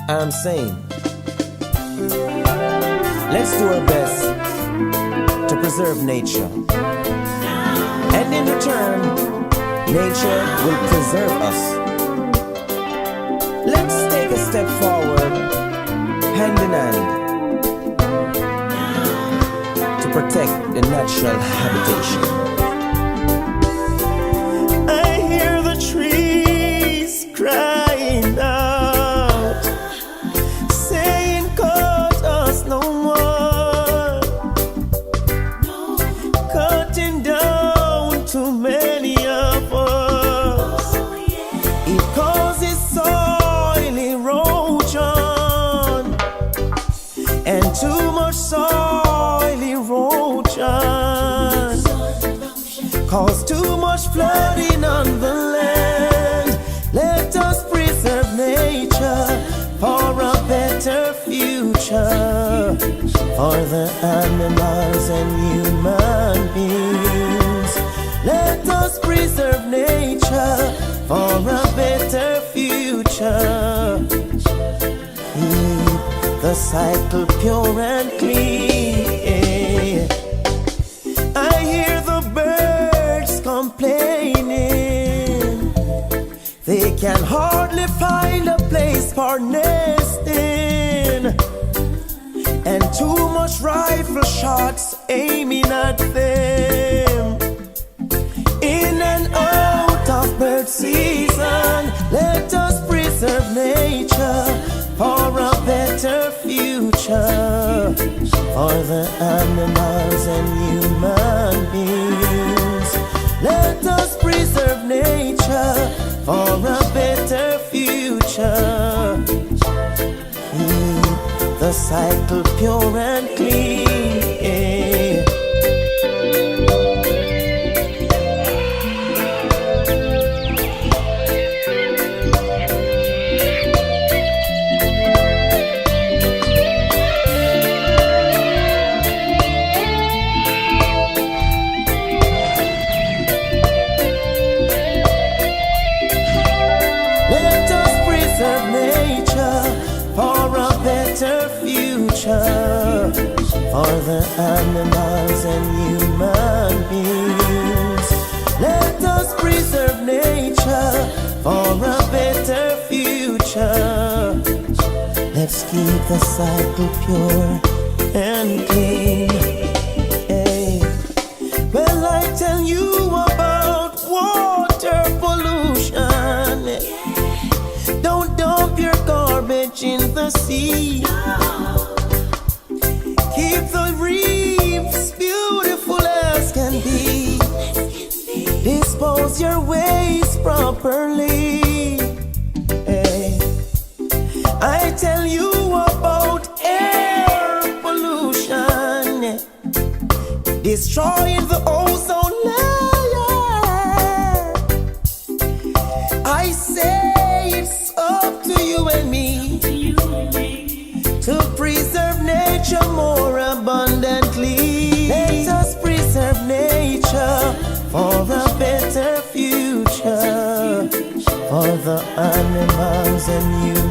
I'm saying, let's do our best to preserve nature. And in return, nature will preserve us. Let's take a step forward, hand in hand, to protect the natural habitation. I hear the trees crying out, saying cut us no more, cutting down too many of us. It causes soil erosion and too much soil erosion cause too much flooding on the land. Let us preserve nature for a better future, for the animals and human beings. Let us preserve nature for a better future. Keep the cycle pure and clean. I hear the birds complaining, they can hardly find a place for nesting, and too much rifle shots aiming at them. In and out of bird season, let us preserve nature for a better future, for the animals and human beings. Let us preserve nature for a better future. Keep the cycle pure and clean. Let us preserve nature for a better future, for the animals and human beings. Let us preserve nature for a better future. Let's keep the cycle pure and clean. Hey. Well, I tell you about water pollution. Don't dump your garbage in the sea. Keep the reefs beautiful as can be. Dispose your waste properly. Hey. I tell you about air pollution, destroying the ozone layer. I say it's up to you and me to preserve nature more abundantly. Let us preserve nature for a better future, for the animals and you.